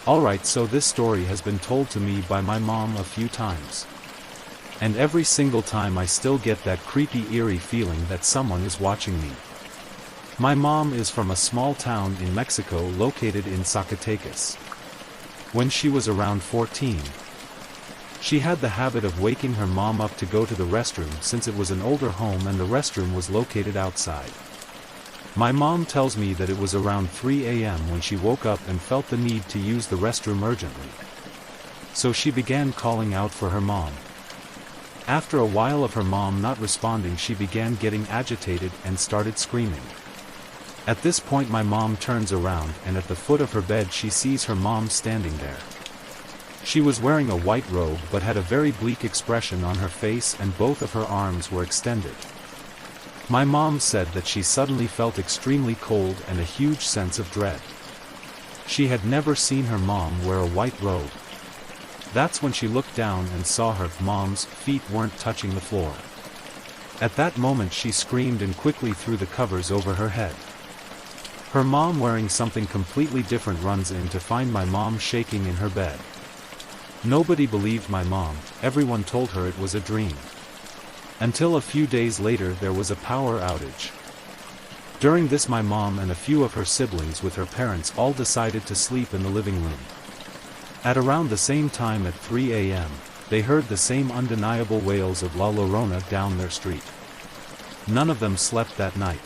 Alright, so this story has been told to me by my mom a few times. And every single time I still get that creepy, eerie feeling that someone is watching me. My mom is from a small town in Mexico located in Zacatecas. When she was around 14, she had the habit of waking her mom up to go to the restroom since it was an older home and the restroom was located outside. My mom tells me that it was around 3 a.m. when she woke up and felt the need to use the restroom urgently. So she began calling out for her mom. After a while of her mom not responding, she began getting agitated and started screaming. At this point my mom turns around and at the foot of her bed she sees her mom standing there. She was wearing a white robe but had a very bleak expression on her face and both of her arms were extended. My mom said that she suddenly felt extremely cold and a huge sense of dread. She had never seen her mom wear a white robe. That's when she looked down and saw her mom's feet weren't touching the floor. At that moment she screamed and quickly threw the covers over her head. Her mom, wearing something completely different, runs in to find my mom shaking in her bed. Nobody believed my mom, everyone told her it was a dream. Until a few days later there was a power outage. During this my mom and a few of her siblings with her parents all decided to sleep in the living room. At around the same time at 3 a.m., they heard the same undeniable wails of La Llorona down their street. None of them slept that night.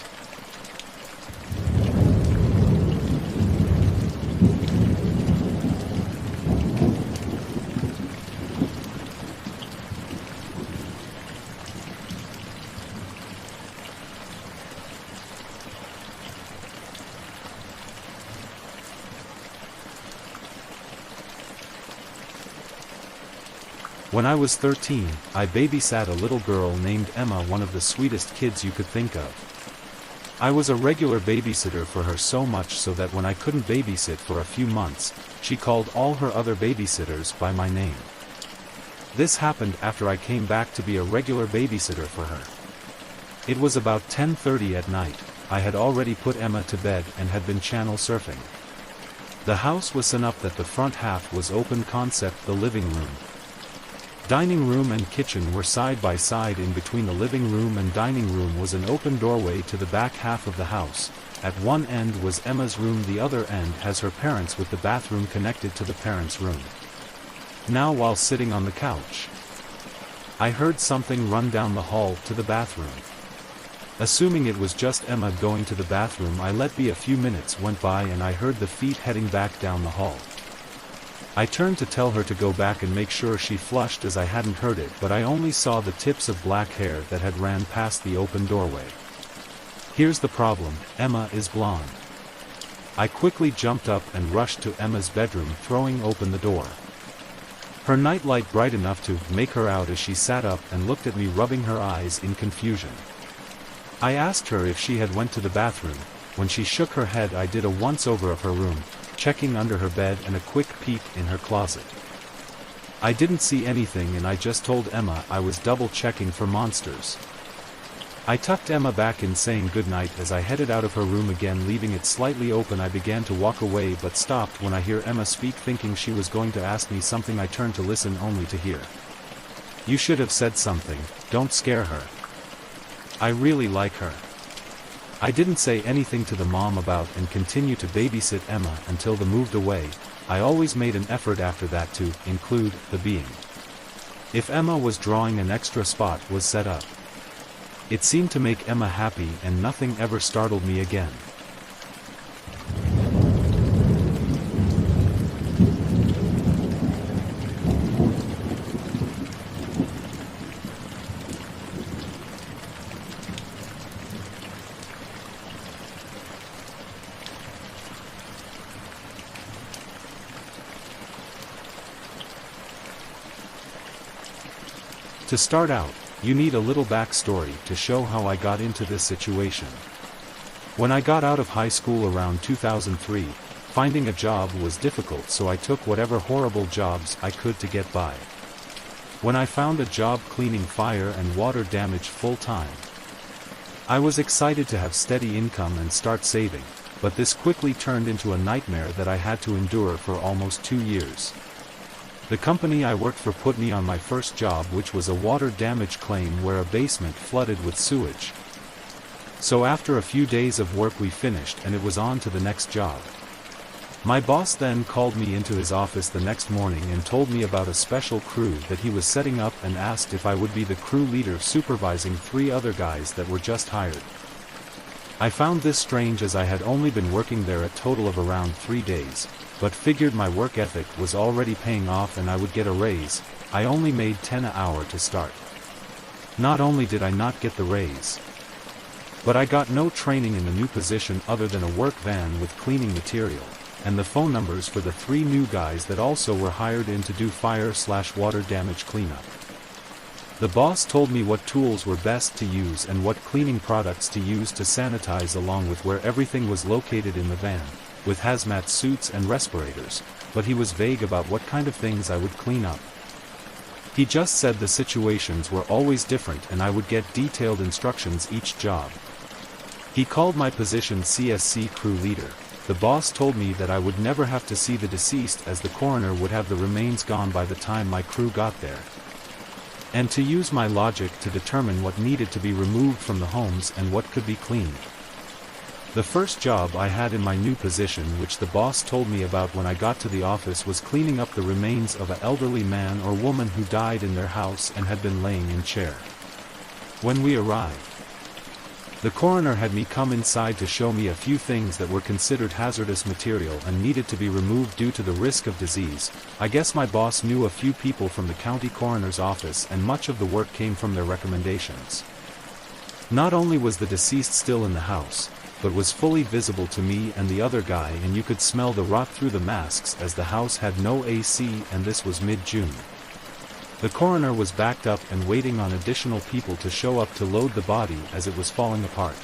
When I was 13, I babysat a little girl named Emma, one of the sweetest kids you could think of. I was a regular babysitter for her, so much so that when I couldn't babysit for a few months, she called all her other babysitters by my name. This happened after I came back to be a regular babysitter for her. It was about 10:30 at night. I had already put Emma to bed and had been channel surfing. The house was set up that the front half was open concept, the living room. Dining room and kitchen were side by side. In between the living room and dining room was an open doorway to the back half of the house. At one end was Emma's room, the other end has her parents, with the bathroom connected to the parents' room. Now while sitting on the couch, I heard something run down the hall to the bathroom. Assuming it was just Emma going to the bathroom, I let be. A few minutes went by and I heard the feet heading back down the hall. I turned to tell her to go back and make sure she flushed, as I hadn't heard it, but I only saw the tips of black hair that had ran past the open doorway. Here's the problem, Emma is blonde. I quickly jumped up and rushed to Emma's bedroom, throwing open the door. Her nightlight bright enough to make her out as she sat up and looked at me, rubbing her eyes in confusion. I asked her if she had went to the bathroom. When she shook her head, I did a once-over of her room, checking under her bed and a quick peek in her closet. I didn't see anything and I just told Emma I was double-checking for monsters. I tucked Emma back in, saying goodnight as I headed out of her room again, leaving it slightly open. I began to walk away but stopped when I hear Emma speak, thinking she was going to ask me something. I turned to listen only to hear, "You should have said something, don't scare her. I really like her." I didn't say anything to the mom about and continued to babysit Emma until they moved away. I always made an effort after that to include the being. If Emma was drawing, an extra spot was set up. It seemed to make Emma happy and nothing ever startled me again. To start out, you need a little backstory to show how I got into this situation. When I got out of high school around 2003, finding a job was difficult, so I took whatever horrible jobs I could to get by. When I found a job cleaning fire and water damage full-time, I was excited to have steady income and start saving. but this quickly turned into a nightmare that I had to endure for almost 2 years. The company I worked for put me on my first job, which was a water damage claim where a basement flooded with sewage. So after a few days of work we finished and it was on to the next job. My boss then called me into his office the next morning and told me about a special crew that he was setting up and asked if I would be the crew leader supervising 3 other guys that were just hired. I found this strange as I had only been working there a total of around 3 days, but figured my work ethic was already paying off and I would get a raise. I only made 10 an hour to start. Not only did I not get the raise, but I got no training in the new position other than a work van with cleaning material, and the phone numbers for the 3 new guys that also were hired in to do fire/water damage cleanup. The boss told me what tools were best to use and what cleaning products to use to sanitize, along with where everything was located in the van, with hazmat suits and respirators, but he was vague about what kind of things I would clean up. He just said the situations were always different and I would get detailed instructions each job. He called my position CSC crew leader. The boss told me that I would never have to see the deceased as the coroner would have the remains gone by the time my crew got there, and to use my logic to determine what needed to be removed from the homes and what could be cleaned. The first job I had in my new position, which the boss told me about when I got to the office, was cleaning up the remains of an elderly man or woman who died in their house and had been laying in chair. When we arrived, the coroner had me come inside to show me a few things that were considered hazardous material and needed to be removed due to the risk of disease. I guess my boss knew a few people from the county coroner's office and much of the work came from their recommendations. Not only was the deceased still in the house, but was fully visible to me and the other guy, and you could smell the rot through the masks as the house had no AC and this was mid-June. The coroner was backed up and waiting on additional people to show up to load the body as it was falling apart.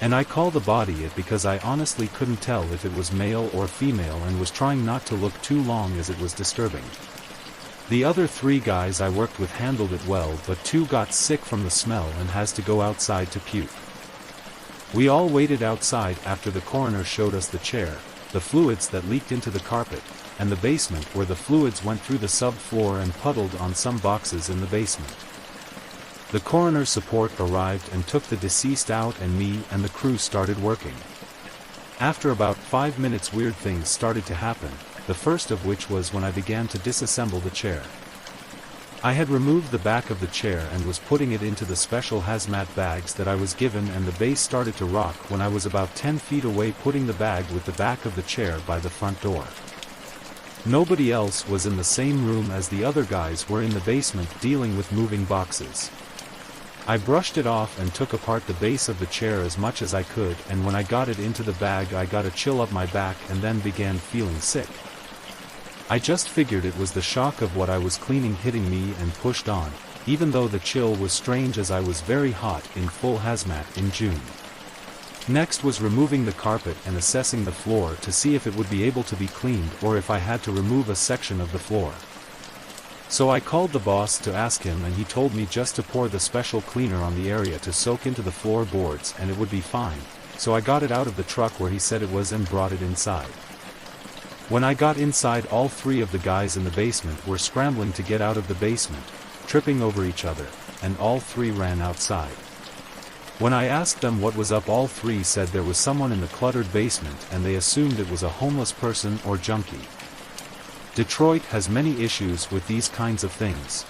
And I call the body it because I honestly couldn't tell if it was male or female and was trying not to look too long as it was disturbing. The other 3 guys I worked with handled it well, but 2 got sick from the smell and has to go outside to puke. We all waited outside after the coroner showed us the chair, the fluids that leaked into the carpet, and the basement where the fluids went through the subfloor and puddled on some boxes in the basement. The coroner's support arrived and took the deceased out, and me and the crew started working. After about 5 minutes weird things started to happen, the first of which was when I began to disassemble the chair. I had removed the back of the chair and was putting it into the special hazmat bags that I was given, and the base started to rock when I was about 10 feet away putting the bag with the back of the chair by the front door. Nobody else was in the same room as the other guys were in the basement dealing with moving boxes. I brushed it off and took apart the base of the chair as much as I could, and when I got it into the bag I got a chill up my back and then began feeling sick. I just figured it was the shock of what I was cleaning hitting me and pushed on, even though the chill was strange as I was very hot in full hazmat in June. Next was removing the carpet and assessing the floor to see if it would be able to be cleaned or if I had to remove a section of the floor. So I called the boss to ask him, and he told me just to pour the special cleaner on the area to soak into the floorboards and it would be fine, so I got it out of the truck where he said it was and brought it inside. When I got inside, all 3 of the guys in the basement were scrambling to get out of the basement, tripping over each other, and all 3 ran outside. When I asked them what was up, all 3 said there was someone in the cluttered basement and they assumed it was a homeless person or junkie. Detroit has many issues with these kinds of things.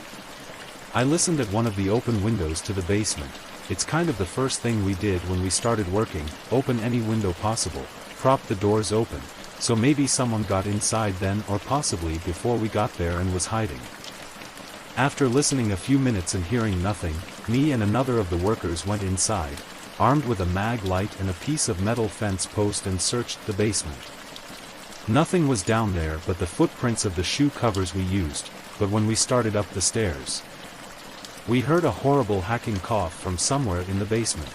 I listened at one of the open windows to the basement. It's kind of the first thing we did when we started working, open any window possible, prop the doors open, so maybe someone got inside then, or possibly before we got there and was hiding. After listening a few minutes and hearing nothing, me and another of the workers went inside, armed with a mag light and a piece of metal fence post, and searched the basement. Nothing was down there but the footprints of the shoe covers we used, but when we started up the stairs, we heard a horrible hacking cough from somewhere in the basement.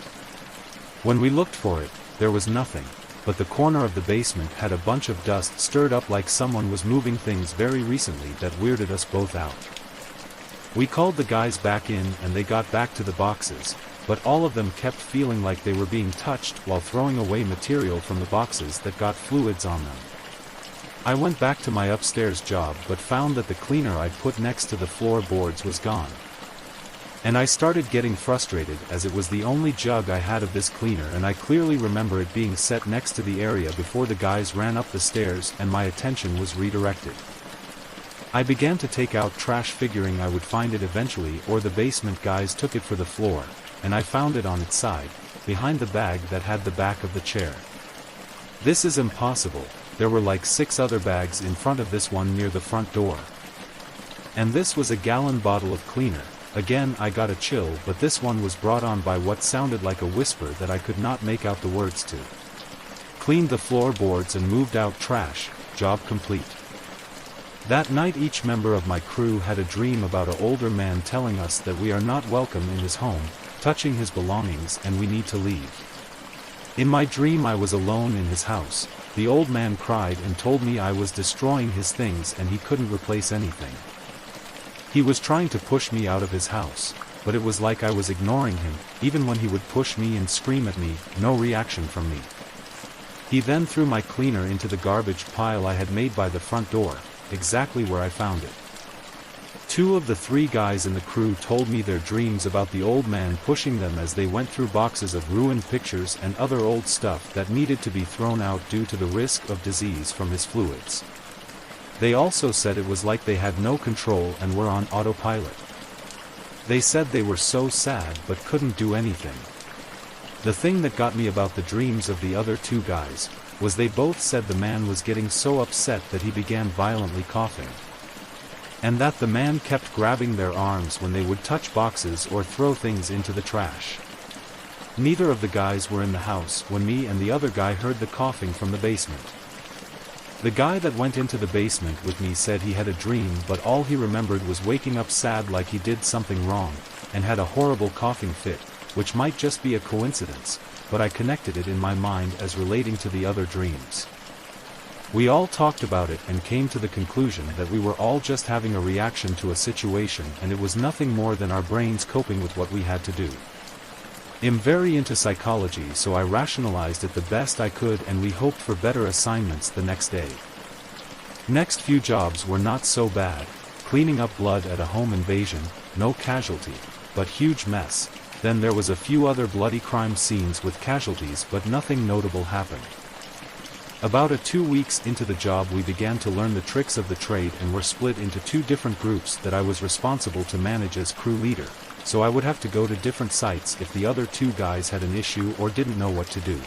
When we looked for it, there was nothing, but the corner of the basement had a bunch of dust stirred up like someone was moving things very recently that weirded us both out. We called the guys back in and they got back to the boxes, but all of them kept feeling like they were being touched while throwing away material from the boxes that got fluids on them. I went back to my upstairs job but found that the cleaner I'd put next to the floorboards was gone. And I started getting frustrated as it was the only jug I had of this cleaner, and I clearly remember it being set next to the area before the guys ran up the stairs and my attention was redirected. I began to take out trash figuring I would find it eventually, or the basement guys took it for the floor, and I found it on its side, behind the bag that had the back of the chair. This is impossible, there were like 6 other bags in front of this one near the front door. And this was a gallon bottle of cleaner. Again I got a chill, but this one was brought on by what sounded like a whisper that I could not make out the words to. Cleaned the floorboards and moved out trash, job complete. That night each member of my crew had a dream about an older man telling us that we are not welcome in his home, touching his belongings, and we need to leave. In my dream I was alone in his house. The old man cried and told me I was destroying his things and he couldn't replace anything. He was trying to push me out of his house, but it was like I was ignoring him. Even when he would push me and scream at me, no reaction from me. He then threw my cleaner into the garbage pile I had made by the front door, exactly where I found it. 2 of the 3 guys in the crew told me their dreams about the old man pushing them as they went through boxes of ruined pictures and other old stuff that needed to be thrown out due to the risk of disease from his fluids. They also said it was like they had no control and were on autopilot. They said they were so sad but couldn't do anything. The thing that got me about the dreams of the other 2 guys was they both said the man was getting so upset that he began violently coughing. And that the man kept grabbing their arms when they would touch boxes or throw things into the trash. Neither of the guys were in the house when me and the other guy heard the coughing from the basement. The guy that went into the basement with me said he had a dream, but all he remembered was waking up sad like he did something wrong, and had a horrible coughing fit, which might just be a coincidence, but I connected it in my mind as relating to the other dreams. We all talked about it and came to the conclusion that we were all just having a reaction to a situation, and it was nothing more than our brains coping with what we had to do. I'm very into psychology, so I rationalized it the best I could, and we hoped for better assignments the next day. Next few jobs were not so bad. Cleaning up blood at a home invasion, no casualty, but huge mess. Then there was a few other bloody crime scenes with casualties, but nothing notable happened. About 2 weeks into the job we began to learn the tricks of the trade and were split into 2 different groups that I was responsible to manage as crew leader, so I would have to go to different sites if the other 2 guys had an issue or didn't know what to do.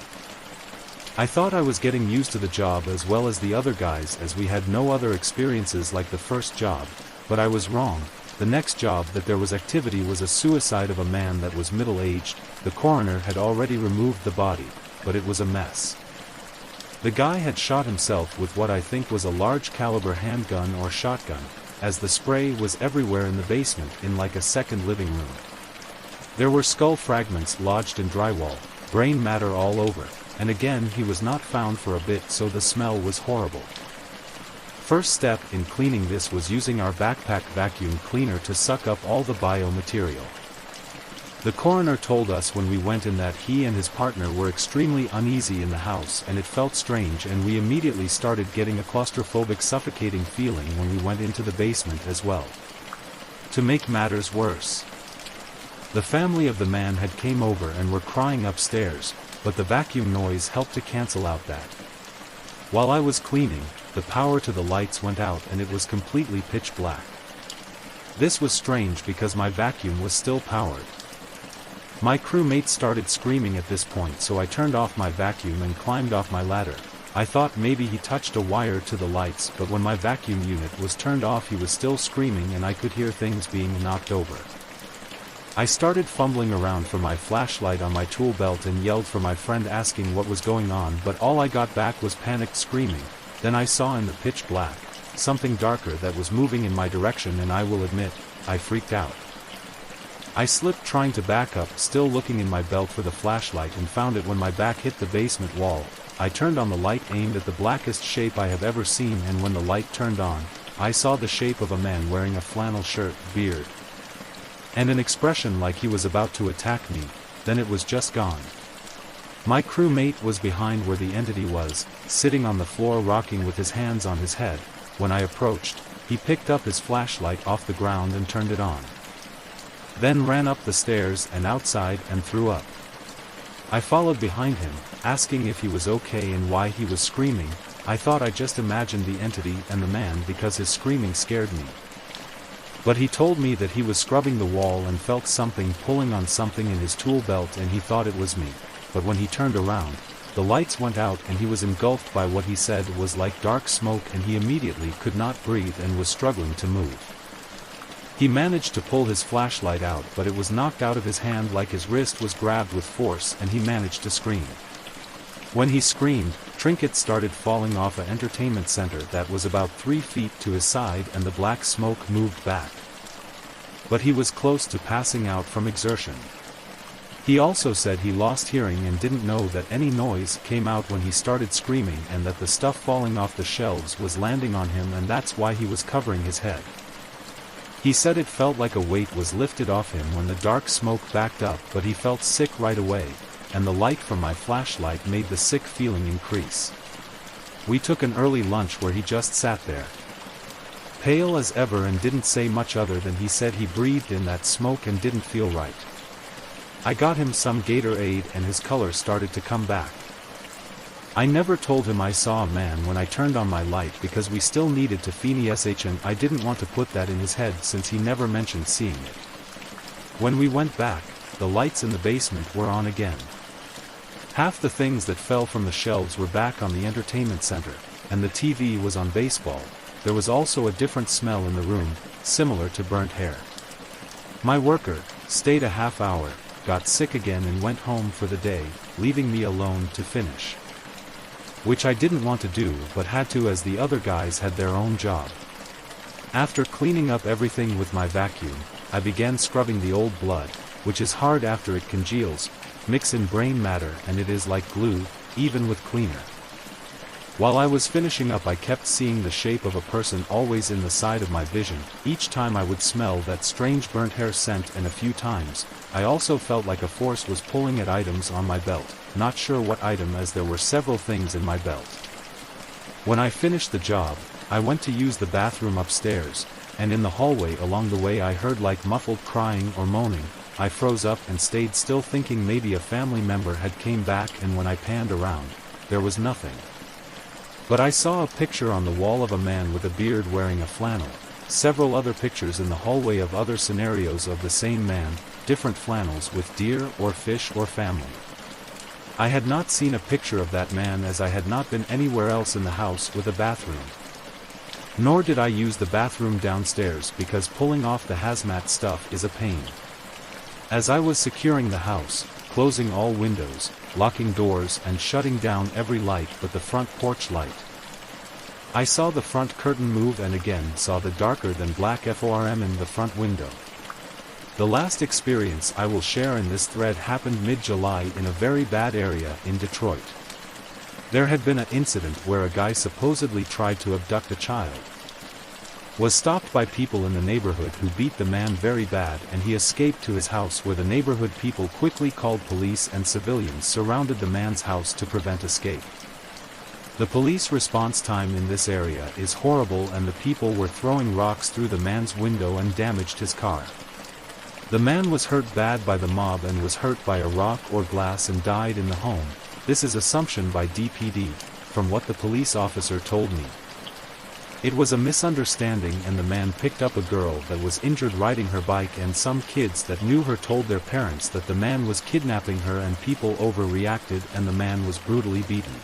I thought I was getting used to the job as well as the other guys, as we had no other experiences like the first job, but I was wrong. The next job that there was activity was a suicide of a man that was middle-aged. The coroner had already removed the body, but it was a mess. The guy had shot himself with what I think was a large caliber handgun or shotgun, as the spray was everywhere in the basement, in like a second living room. There were skull fragments lodged in drywall, brain matter all over, and again he was not found for a bit, so the smell was horrible. First step in cleaning this was using our backpack vacuum cleaner to suck up all the biomaterial. The coroner told us when we went in that he and his partner were extremely uneasy in the house, and it felt strange, and we immediately started getting a claustrophobic suffocating feeling when we went into the basement as well. To make matters worse, the family of the man had came over and were crying upstairs, but the vacuum noise helped to cancel out that. While I was cleaning, the power to the lights went out and it was completely pitch black. This was strange because my vacuum was still powered. My crewmates started screaming at this point, so I turned off my vacuum and climbed off my ladder. I thought maybe he touched a wire to the lights, but when my vacuum unit was turned off he was still screaming and I could hear things being knocked over. I started fumbling around for my flashlight on my tool belt and yelled for my friend asking what was going on, but all I got back was panicked screaming. Then I saw in the pitch black something darker that was moving in my direction, and I will admit, I freaked out. I slipped trying to back up, still looking in my belt for the flashlight, and found it when my back hit the basement wall. I turned on the light aimed at the blackest shape I have ever seen, and when the light turned on, I saw the shape of a man wearing a flannel shirt, beard, and an expression like he was about to attack me. then it was just gone. My crewmate was behind where the entity was, sitting on the floor rocking with his hands on his head. When I approached, he picked up his flashlight off the ground and turned it on. Then ran up the stairs and outside and threw up. I followed behind him, asking if he was okay and why he was screaming. I thought I just imagined the entity and the man because his screaming scared me. But he told me that he was scrubbing the wall and felt something pulling on something in his tool belt and he thought it was me. But when he turned around, the lights went out and he was engulfed by what he said was like dark smoke and he immediately could not breathe and was struggling to move. He managed to pull his flashlight out but it was knocked out of his hand like his wrist was grabbed with force and he managed to scream. When he screamed, trinkets started falling off an entertainment center that was about 3 feet to his side and the black smoke moved back. But he was close to passing out from exertion. He also said he lost hearing and didn't know that any noise came out when he started screaming and that the stuff falling off the shelves was landing on him and that's why he was covering his head. He said it felt like a weight was lifted off him when the dark smoke backed up but he felt sick right away, and the light from my flashlight made the sick feeling increase. We took an early lunch where he just sat there, pale as ever and didn't say much other than he said he breathed in that smoke and didn't feel right. I got him some Gatorade and his color started to come back. I never told him I saw a man when I turned on my light because we still needed to finish and I didn't want to put that in his head since he never mentioned seeing it. When we went back, the lights in the basement were on again. Half the things that fell from the shelves were back on the entertainment center, and the TV was on baseball. There was also a different smell in the room, similar to burnt hair. My worker stayed a half hour, got sick again and went home for the day, leaving me alone to finish. Which I didn't want to do but had to as the other guys had their own job. After cleaning up everything with my vacuum, I began scrubbing the old blood, which is hard after it congeals, mix in brain matter and it is like glue, even with cleaner. While I was finishing up I kept seeing the shape of a person always in the side of my vision. Each time I would smell that strange burnt hair scent and a few times, I also felt like a force was pulling at items on my belt, not sure what item as there were several things in my belt. When I finished the job, I went to use the bathroom upstairs, and in the hallway along the way I heard like muffled crying or moaning. I froze up and stayed still thinking maybe a family member had came back and when I panned around, there was nothing. But I saw a picture on the wall of a man with a beard wearing a flannel, several other pictures in the hallway of other scenarios of the same man, different flannels with deer or fish or family. I had not seen a picture of that man as I had not been anywhere else in the house with a bathroom. Nor did I use the bathroom downstairs because pulling off the hazmat stuff is a pain. As I was securing the house, closing all windows, locking doors and shutting down every light but the front porch light, I saw the front curtain move and again saw the darker than black FORM in the front window. The last experience I will share in this thread happened mid-July in a very bad area in Detroit. There had been an incident where a guy supposedly tried to abduct a child. Was stopped by people in the neighborhood who beat the man very bad and he escaped to his house where the neighborhood people quickly called police and civilians surrounded the man's house to prevent escape. The police response time in this area is horrible and the people were throwing rocks through the man's window and damaged his car. The man was hurt bad by the mob and was hurt by a rock or glass and died in the home. This is assumption by DPD, from what the police officer told me. It was a misunderstanding and the man picked up a girl that was injured riding her bike and some kids that knew her told their parents that the man was kidnapping her and people overreacted and the man was brutally beaten.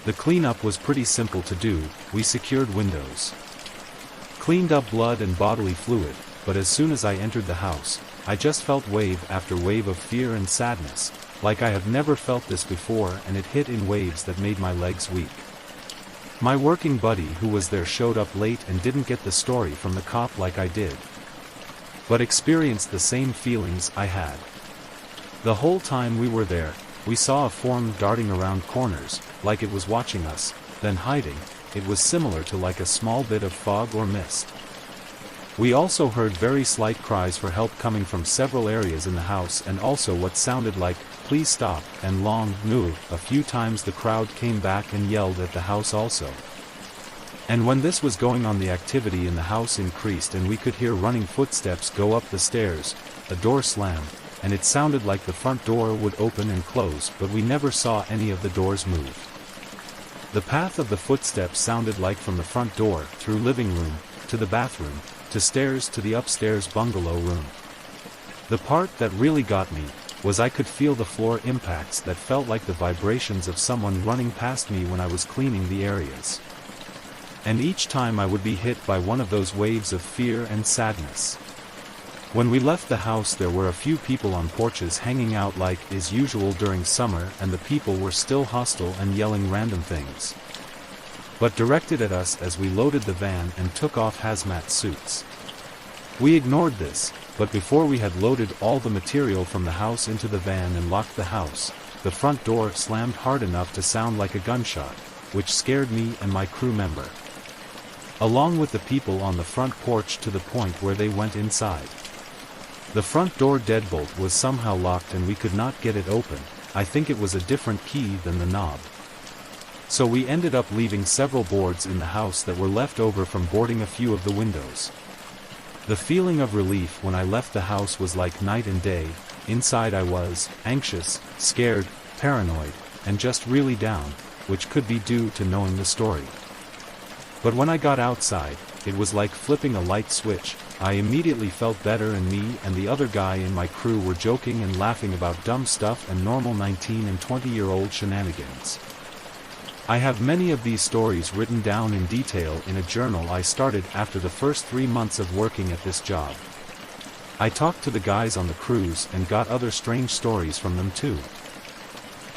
The cleanup was pretty simple to do. We secured windows, cleaned up blood and bodily fluid, but as soon as I entered the house, I just felt wave after wave of fear and sadness, like I have never felt this before and it hit in waves that made my legs weak. My working buddy who was there showed up late and didn't get the story from the cop like I did, but experienced the same feelings I had. The whole time we were there, we saw a form darting around corners, like it was watching us, then hiding. It was similar to like a small bit of fog or mist. We also heard very slight cries for help coming from several areas in the house, and also what sounded like, "Please stop," and "Long, no." A few times the crowd came back and yelled at the house also. And when this was going on, the activity in the house increased and we could hear running footsteps go up the stairs, a door slam, and it sounded like the front door would open and close, but we never saw any of the doors move. The path of the footsteps sounded like from the front door, through living room, to the bathroom, to stairs, to the upstairs bungalow room. The part that really got me was I could feel the floor impacts that felt like the vibrations of someone running past me when I was cleaning the areas. And each time I would be hit by one of those waves of fear and sadness. When we left the house, there were a few people on porches hanging out like is usual during summer, and the people were still hostile and yelling random things, but directed at us as we loaded the van and took off hazmat suits. We ignored this, but before we had loaded all the material from the house into the van and locked the house, the front door slammed hard enough to sound like a gunshot, which scared me and my crew member, along with the people on the front porch, to the point where they went inside. The front door deadbolt was somehow locked and we could not get it open. I think it was a different key than the knob. So we ended up leaving several boards in the house that were left over from boarding a few of the windows. The feeling of relief when I left the house was like night and day. Inside I was anxious, scared, paranoid, and just really down, which could be due to knowing the story. But when I got outside, it was like flipping a light switch. I immediately felt better, and me and the other guy in my crew were joking and laughing about dumb stuff and normal 19 and 20-year-old shenanigans. I have many of these stories written down in detail in a journal I started after the first 3 months of working at this job. I talked to the guys on the crews and got other strange stories from them too.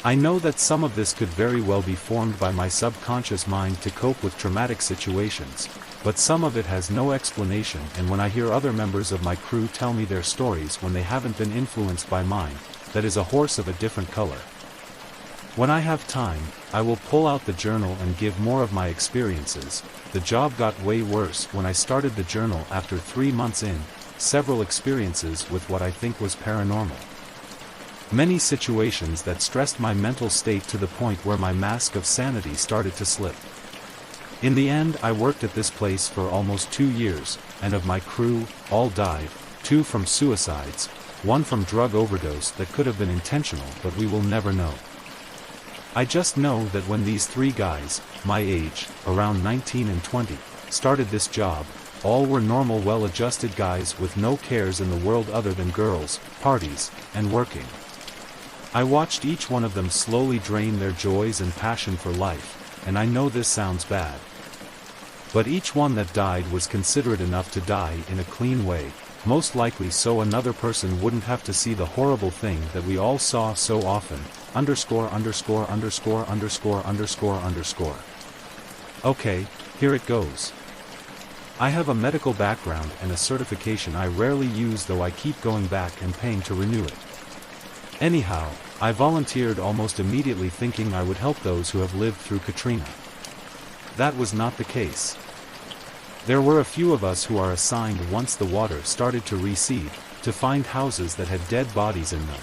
I know that some of this could very well be formed by my subconscious mind to cope with traumatic situations, but some of it has no explanation, and when I hear other members of my crew tell me their stories when they haven't been influenced by mine, that is a horse of a different color. When I have time, I will pull out the journal and give more of my experiences. The job got way worse when I started the journal after 3 months in, several experiences with what I think was paranormal. Many situations that stressed my mental state to the point where my mask of sanity started to slip. In the end, I worked at this place for almost 2 years, and of my crew, all died, 2 from suicides, 1 from drug overdose that could have been intentional, but we will never know. I just know that when these 3 guys, my age, around 19 and 20, started this job, all were normal, well-adjusted guys with no cares in the world other than girls, parties, and working. I watched each one of them slowly drain their joys and passion for life, and I know this sounds bad, but each one that died was considerate enough to die in a clean way, most likely so another person wouldn't have to see the horrible thing that we all saw so often, ___________. Okay, here it goes. I have a medical background and a certification I rarely use, though I keep going back and paying to renew it. Anyhow, I volunteered almost immediately, thinking I would help those who have lived through Katrina. That was not the case. There were a few of us who are assigned, once the water started to recede, to find houses that had dead bodies in them.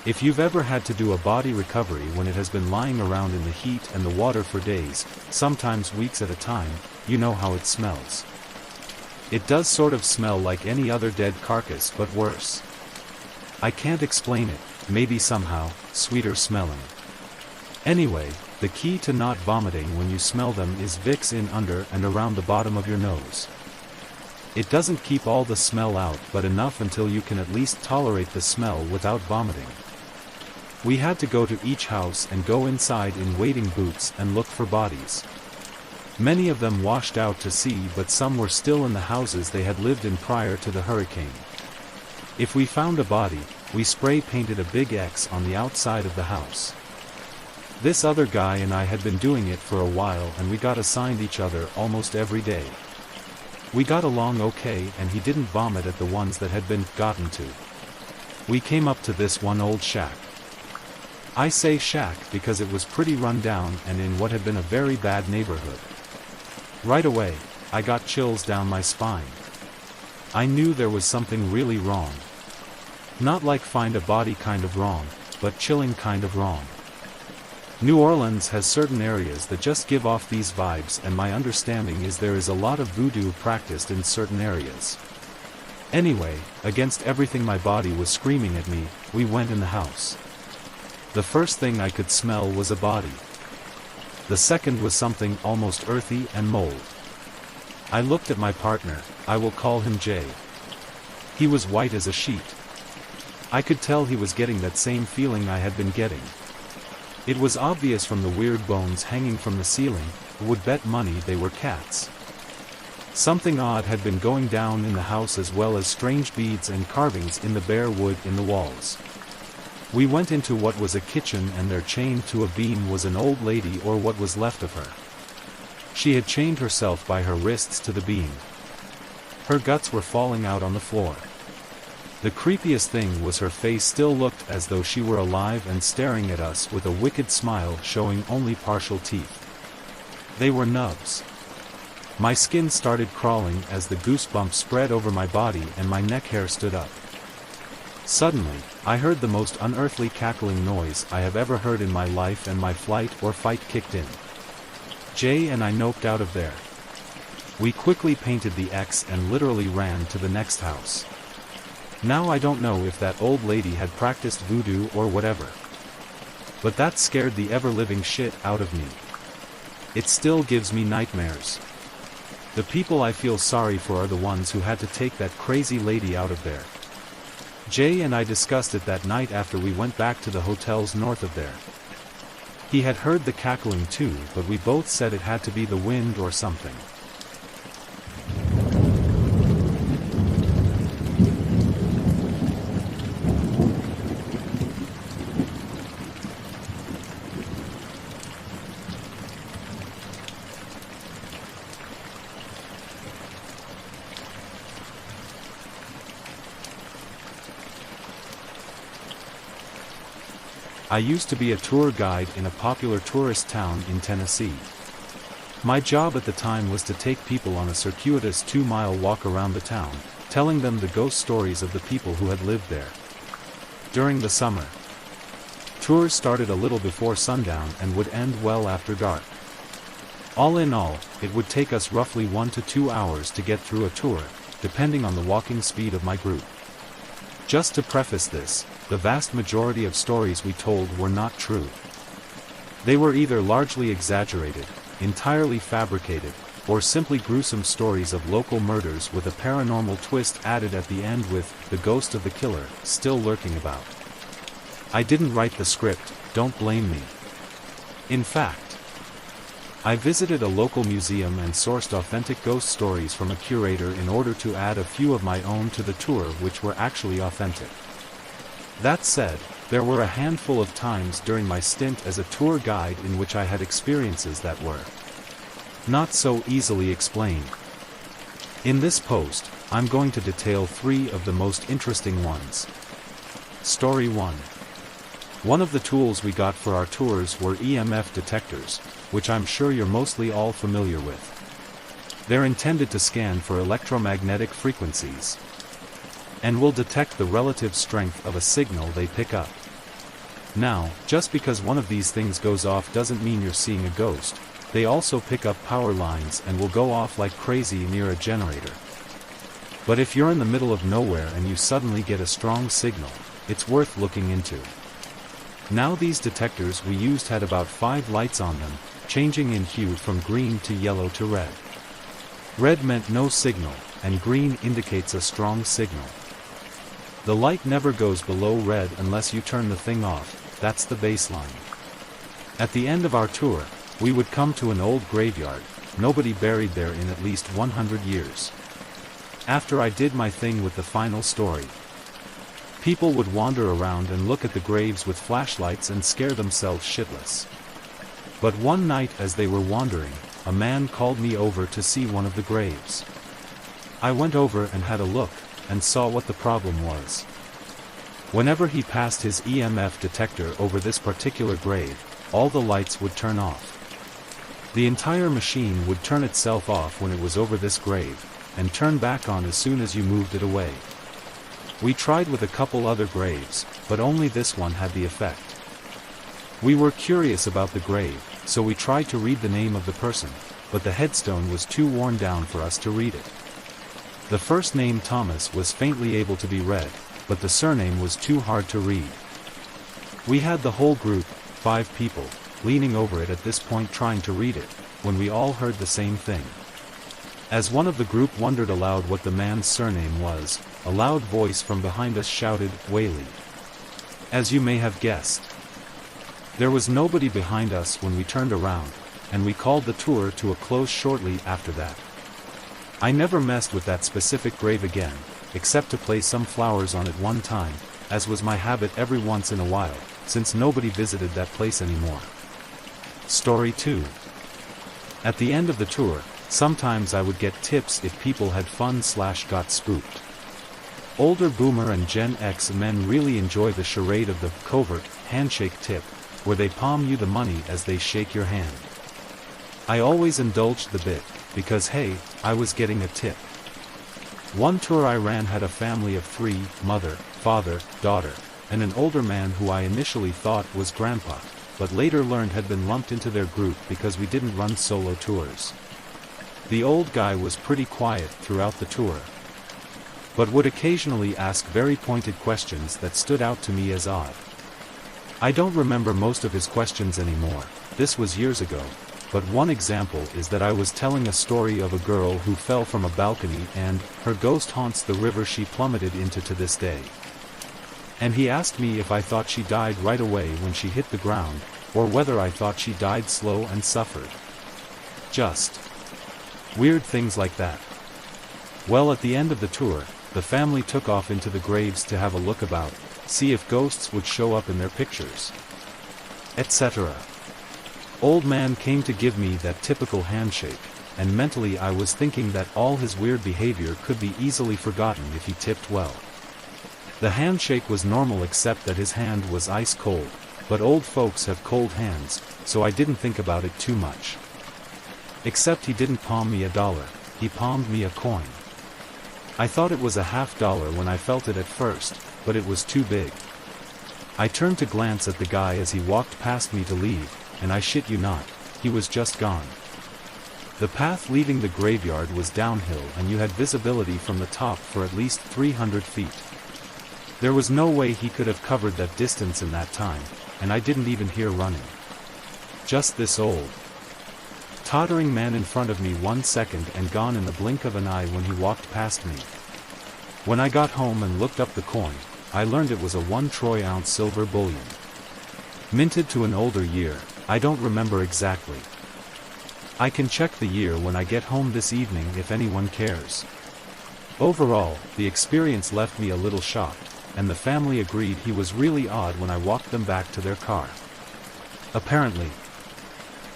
If you've ever had to do a body recovery when it has been lying around in the heat and the water for days, sometimes weeks at a time, you know how it smells. It does sort of smell like any other dead carcass, but worse. I can't explain it, maybe somehow sweeter smelling. Anyway, the key to not vomiting when you smell them is Vicks in under and around the bottom of your nose. It doesn't keep all the smell out, but enough until you can at least tolerate the smell without vomiting. We had to go to each house and go inside in wading boots and look for bodies. Many of them washed out to sea, but some were still in the houses they had lived in prior to the hurricane. If we found a body, we spray painted a big X on the outside of the house. This other guy and I had been doing it for a while, and we got assigned each other almost every day. We got along okay, and he didn't vomit at the ones that had been gotten to. We came up to this one old shack. I say shack because it was pretty run down and in what had been a very bad neighborhood. Right away, I got chills down my spine. I knew there was something really wrong. Not like find a body kind of wrong, but chilling kind of wrong. New Orleans has certain areas that just give off these vibes, and my understanding is there is a lot of voodoo practiced in certain areas. Anyway, against everything my body was screaming at me, we went in the house. The first thing I could smell was a body. The second was something almost earthy and mold. I looked at my partner, I will call him Jay. He was white as a sheet. I could tell he was getting that same feeling I had been getting. It was obvious from the weird bones hanging from the ceiling, I would bet money they were cats. Something odd had been going down in the house, as well as strange beads and carvings in the bare wood in the walls. We went into what was a kitchen, and there chained to a beam was an old lady, or what was left of her. She had chained herself by her wrists to the beam. Her guts were falling out on the floor. The creepiest thing was her face still looked as though she were alive and staring at us with a wicked smile showing only partial teeth. They were nubs. My skin started crawling as the goosebumps spread over my body and my neck hair stood up. Suddenly, I heard the most unearthly cackling noise I have ever heard in my life, and my flight or fight kicked in. Jay and I noped out of there. We quickly painted the X and literally ran to the next house. Now I don't know if that old lady had practiced voodoo or whatever. But that scared the ever-living shit out of me. It still gives me nightmares. The people I feel sorry for are the ones who had to take that crazy lady out of there. Jay and I discussed it that night after we went back to the hotels north of there. He had heard the cackling too, but we both said it had to be the wind or something. I used to be a tour guide in a popular tourist town in Tennessee. My job at the time was to take people on a circuitous 2-mile walk around the town, telling them the ghost stories of the people who had lived there. During the summer, tours started a little before sundown and would end well after dark. All in all, it would take us roughly 1 to 2 hours to get through a tour, depending on the walking speed of my group. Just to preface this, the vast majority of stories we told were not true. They were either largely exaggerated, entirely fabricated, or simply gruesome stories of local murders with a paranormal twist added at the end, with the ghost of the killer still lurking about. I didn't write the script, don't blame me. In fact, I visited a local museum and sourced authentic ghost stories from a curator in order to add a few of my own to the tour which were actually authentic. That said, there were a handful of times during my stint as a tour guide in which I had experiences that were not so easily explained. In this post, I'm going to detail 3 of the most interesting ones. Story 1. One of the tools we got for our tours were EMF detectors, which I'm sure you're mostly all familiar with. They're intended to scan for electromagnetic frequencies and will detect the relative strength of a signal they pick up. Now, just because one of these things goes off doesn't mean you're seeing a ghost. They also pick up power lines and will go off like crazy near a generator. But if you're in the middle of nowhere and you suddenly get a strong signal, it's worth looking into. Now these detectors we used had about 5 lights on them, changing in hue from green to yellow to red. Red meant no signal, and green indicates a strong signal. The light never goes below red unless you turn the thing off, that's the baseline. At the end of our tour, we would come to an old graveyard, nobody buried there in at least 100 years. After I did my thing with the final story, people would wander around and look at the graves with flashlights and scare themselves shitless. But one night as they were wandering, a man called me over to see one of the graves. I went over and had a look, and saw what the problem was. Whenever he passed his EMF detector over this particular grave, all the lights would turn off. The entire machine would turn itself off when it was over this grave, and turn back on as soon as you moved it away. We tried with a couple other graves, but only this one had the effect. We were curious about the grave, so we tried to read the name of the person, but the headstone was too worn down for us to read it. The first name Thomas was faintly able to be read, but the surname was too hard to read. We had the whole group, 5 people, leaning over it at this point trying to read it, when we all heard the same thing. As one of the group wondered aloud what the man's surname was, a loud voice from behind us shouted, "Whaley." As you may have guessed. There was nobody behind us when we turned around, and we called the tour to a close shortly after that. I never messed with that specific grave again, except to place some flowers on it one time, as was my habit every once in a while, since nobody visited that place anymore. Story 2. At the end of the tour, sometimes I would get tips if people had fun/got spooked. Older boomer and Gen X men really enjoy the charade of the covert handshake tip, where they palm you the money as they shake your hand. I always indulged the bit, because hey, I was getting a tip. One tour I ran had a family of 3, mother, father, daughter, and an older man who I initially thought was grandpa, but later learned had been lumped into their group because we didn't run solo tours. The old guy was pretty quiet throughout the tour, but would occasionally ask very pointed questions that stood out to me as odd. I don't remember most of his questions anymore, this was years ago, but one example is that I was telling a story of a girl who fell from a balcony and her ghost haunts the river she plummeted into to this day. And he asked me if I thought she died right away when she hit the ground, or whether I thought she died slow and suffered. Just weird things like that. Well, at the end of the tour, the family took off into the graves to have a look about, see if ghosts would show up in their pictures, etc. Old man came to give me that typical handshake, and mentally I was thinking that all his weird behavior could be easily forgotten if he tipped well. The handshake was normal except that his hand was ice cold, but old folks have cold hands, so I didn't think about it too much. Except he didn't palm me $1, he palmed me a coin. I thought it was a $50 when I felt it at first, but it was too big. I turned to glance at the guy as he walked past me to leave, and I shit you not, he was just gone. The path leaving the graveyard was downhill and you had visibility from the top for at least 300 feet. There was no way he could have covered that distance in that time, and I didn't even hear running. Just this old, tottering man in front of me 1 second and gone in the blink of an eye when he walked past me. When I got home and looked up the coin, I learned it was a 1 troy ounce silver bullion. Minted to an older year, I don't remember exactly. I can check the year when I get home this evening if anyone cares. Overall, the experience left me a little shocked, and the family agreed he was really odd when I walked them back to their car. Apparently,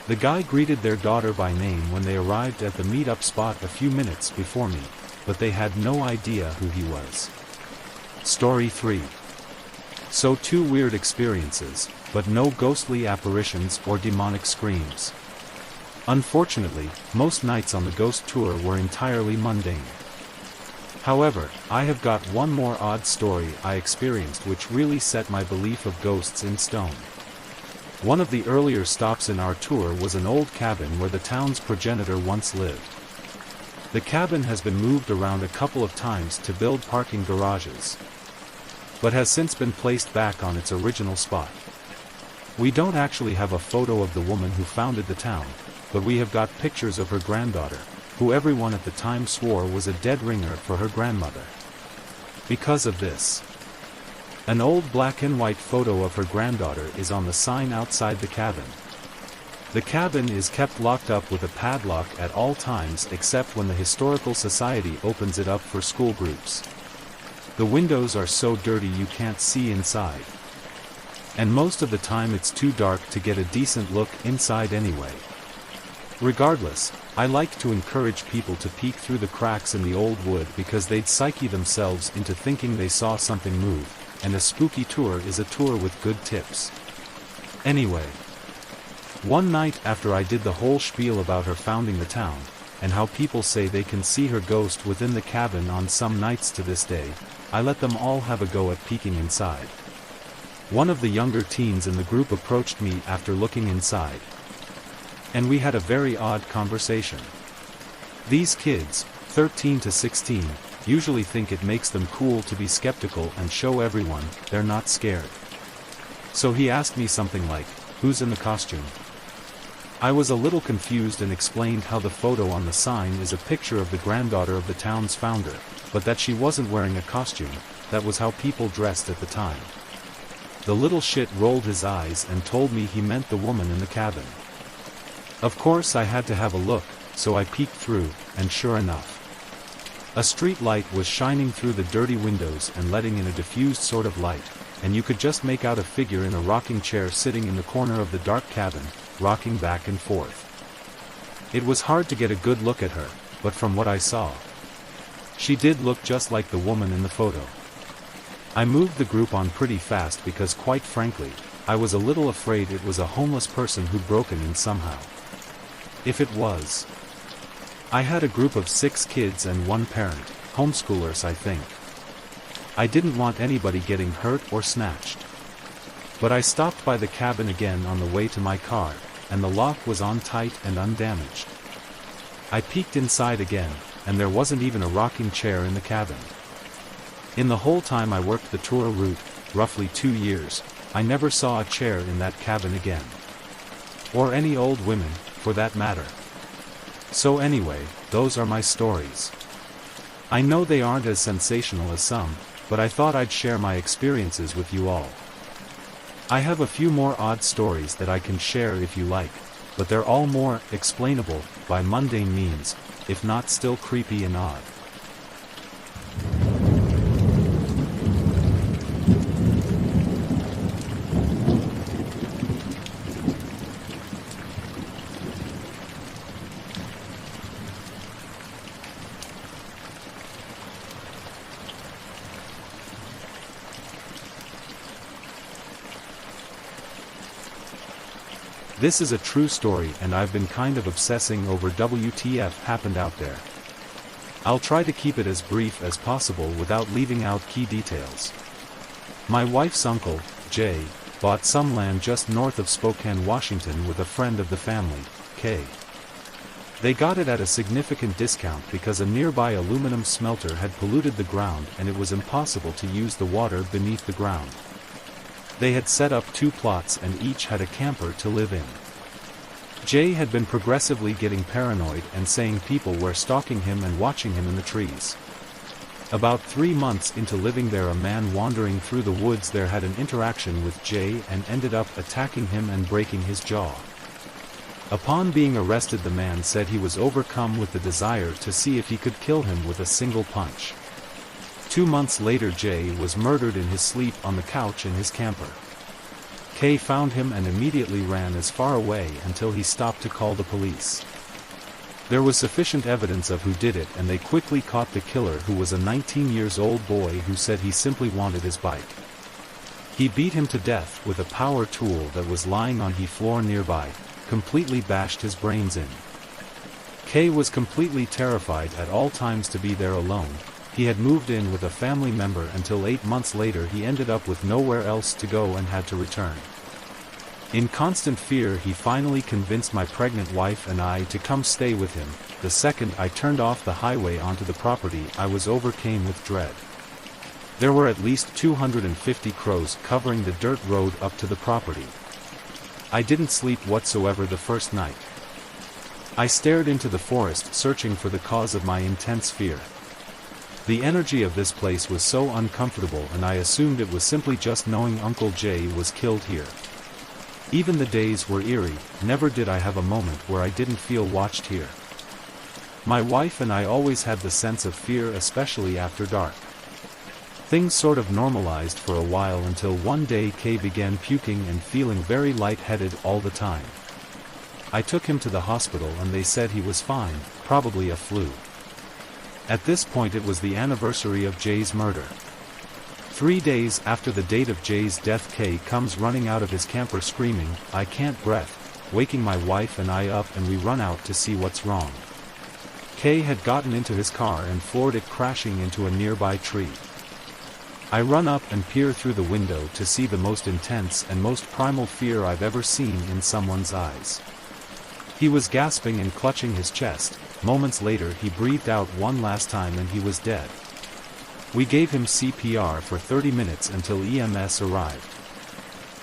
the guy greeted their daughter by name when they arrived at the meet-up spot a few minutes before me, but they had no idea who he was. Story 3. So 2 weird experiences, but no ghostly apparitions or demonic screams. Unfortunately, most nights on the ghost tour were entirely mundane. However, I have got one more odd story I experienced which really set my belief of ghosts in stone. One of the earlier stops in our tour was an old cabin where the town's progenitor once lived. The cabin has been moved around a couple of times to build parking garages, but has since been placed back on its original spot. We don't actually have a photo of the woman who founded the town, but we have got pictures of her granddaughter, who everyone at the time swore was a dead ringer for her grandmother. Because of this, an old black and white photo of her granddaughter is on the sign outside the cabin. The cabin is kept locked up with a padlock at all times except when the Historical Society opens it up for school groups. The windows are so dirty you can't see inside. And most of the time it's too dark to get a decent look inside anyway. Regardless, I like to encourage people to peek through the cracks in the old wood because they'd psyche themselves into thinking they saw something move, and a spooky tour is a tour with good tips. Anyway, one night after I did the whole spiel about her founding the town, and how people say they can see her ghost within the cabin on some nights to this day, I let them all have a go at peeking inside. One of the younger teens in the group approached me after looking inside, and we had a very odd conversation. These kids, 13 to 16, usually think it makes them cool to be skeptical and show everyone they're not scared. So he asked me something like, "Who's in the costume?" I was a little confused and explained how the photo on the sign is a picture of the granddaughter of the town's founder, but that she wasn't wearing a costume. That was how people dressed at the time. The little shit rolled his eyes and told me he meant the woman in the cabin. Of course I had to have a look, so I peeked through, and sure enough, a street light was shining through the dirty windows and letting in a diffused sort of light, and you could just make out a figure in a rocking chair sitting in the corner of the dark cabin, rocking back and forth. It was hard to get a good look at her, but from what I saw, she did look just like the woman in the photo. I moved the group on pretty fast because quite frankly, I was a little afraid it was a homeless person who'd broken in somehow. If it was, I had a group of 6 kids and 1 parent, homeschoolers I think. I didn't want anybody getting hurt or snatched. But I stopped by the cabin again on the way to my car, and the lock was on tight and undamaged. I peeked inside again, and there wasn't even a rocking chair in the cabin. In the whole time I worked the tour route, roughly 2 years, I never saw a chair in that cabin again. Or any old women, for that matter. So anyway, those are my stories. I know they aren't as sensational as some, but I thought I'd share my experiences with you all. I have a few more odd stories that I can share if you like, but they're all more explainable by mundane means, if not still creepy and odd. This is a true story and I've been kind of obsessing over WTF happened out there. I'll try to keep it as brief as possible without leaving out key details. My wife's uncle, Jay, bought some land just north of Spokane, Washington with a friend of the family, Kay. They got it at a significant discount because a nearby aluminum smelter had polluted the ground and it was impossible to use the water beneath the ground. They had set up 2 plots and each had a camper to live in. Jay had been progressively getting paranoid and saying people were stalking him and watching him in the trees. About 3 months into living there, a man wandering through the woods there had an interaction with Jay and ended up attacking him and breaking his jaw. Upon being arrested, the man said he was overcome with the desire to see if he could kill him with a single punch. 2 months later, Jay was murdered in his sleep on the couch in his camper. Kay found him and immediately ran as far away until he stopped to call the police. There was sufficient evidence of who did it and they quickly caught the killer, who was a 19-year-old boy who said he simply wanted his bike. He beat him to death with a power tool that was lying on the floor nearby, completely bashed his brains in. Kay was completely terrified at all times to be there alone. He had moved in with a family member until 8 months later he ended up with nowhere else to go and had to return. In constant fear, he finally convinced my pregnant wife and I to come stay with him. The second I turned off the highway onto the property, I was overcome with dread. There were at least 250 crows covering the dirt road up to the property. I didn't sleep whatsoever the first night. I stared into the forest searching for the cause of my intense fear. The energy of this place was so uncomfortable and I assumed it was simply just knowing Uncle Jay was killed here. Even the days were eerie, never did I have a moment where I didn't feel watched here. My wife and I always had the sense of fear, especially after dark. Things sort of normalized for a while until one day Kay began puking and feeling very lightheaded all the time. I took him to the hospital and they said he was fine, probably a flu. At this point it was the anniversary of Jay's murder. 3 days after the date of Jay's death, Kay comes running out of his camper screaming, "I can't breathe," waking my wife and I up and we run out to see what's wrong. Kay had gotten into his car and floored it, crashing into a nearby tree. I run up and peer through the window to see the most intense and most primal fear I've ever seen in someone's eyes. He was gasping and clutching his chest. Moments later he breathed out one last time and he was dead. We gave him CPR for 30 minutes until EMS arrived.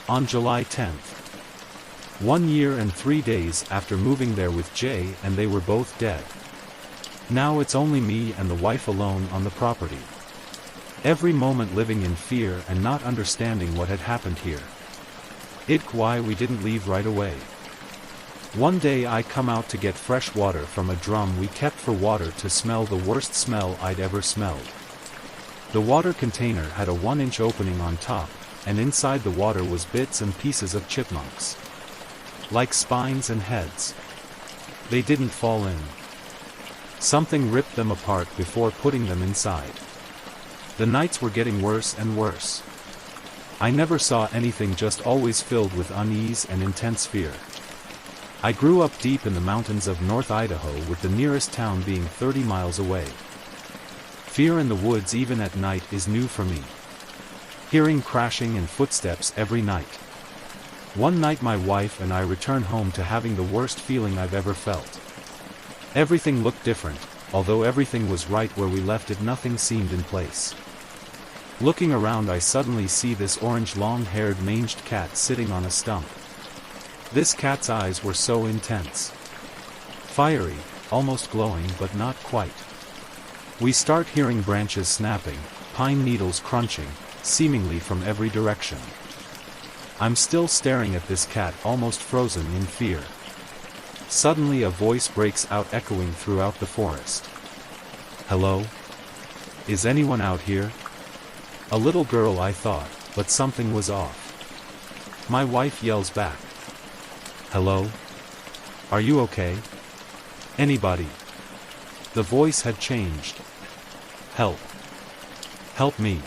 On July 10th. 1 year and 3 days after moving there with Jay, and they were both dead. Now it's only me and the wife alone on the property. Every moment living in fear and not understanding what had happened here. Why we didn't leave right away. One day I come out to get fresh water from a drum we kept for water to smell the worst smell I'd ever smelled. The water container had a 1-inch opening on top, and inside the water was bits and pieces of chipmunks. Like spines and heads. They didn't fall in. Something ripped them apart before putting them inside. The nights were getting worse and worse. I never saw anything, just always filled with unease and intense fear. I grew up deep in the mountains of North Idaho, with the nearest town being 30 miles away. Fear in the woods even at night is new for me. Hearing crashing and footsteps every night. One night my wife and I returned home to having the worst feeling I've ever felt. Everything looked different, although everything was right where we left it, nothing seemed in place. Looking around I suddenly see this orange long-haired manged cat sitting on a stump. This cat's eyes were so intense. Fiery, almost glowing but not quite. We start hearing branches snapping, pine needles crunching, seemingly from every direction. I'm still staring at this cat, almost frozen in fear. Suddenly a voice breaks out, echoing throughout the forest. Hello? Is anyone out here? A little girl, I thought, but something was off. My wife yells back. Hello? Are you okay? Anybody? The voice had changed. Help. Help me.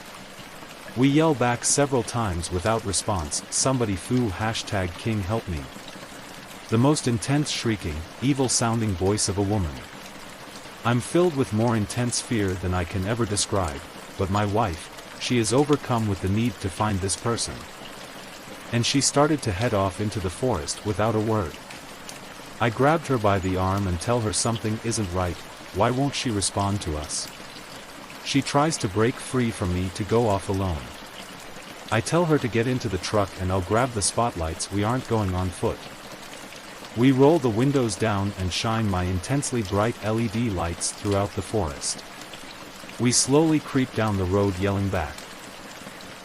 We yell back several times without response. Somebody foo #King help me. The most intense shrieking, evil-sounding voice of a woman. I'm filled with more intense fear than I can ever describe, but my wife, she is overcome with the need to find this person. And she started to head off into the forest without a word. I grabbed her by the arm and tell her something isn't right. Why won't she respond to us? She tries to break free from me to go off alone. I tell her to get into the truck and I'll grab the spotlights, we aren't going on foot. We roll the windows down and shine my intensely bright LED lights throughout the forest. We slowly creep down the road yelling back.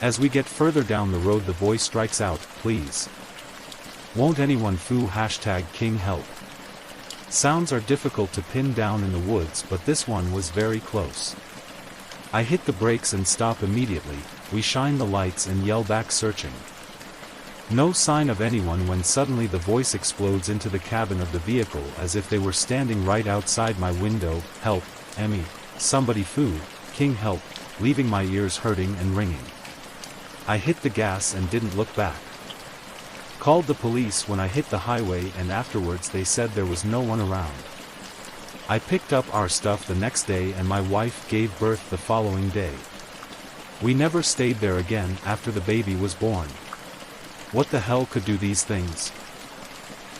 As we get further down the road the voice strikes out, please. Won't anyone foo #King help? Sounds are difficult to pin down in the woods, but this one was very close. I hit the brakes and stop immediately. We shine the lights and yell back, searching. No sign of anyone, when suddenly the voice explodes into the cabin of the vehicle as if they were standing right outside my window. Help, Emmy, somebody foo King help, leaving my ears hurting and ringing. I hit the gas and didn't look back. Called the police when I hit the highway, and afterwards they said there was no one around. I picked up our stuff the next day and my wife gave birth the following day. We never stayed there again after the baby was born. What the hell could do these things?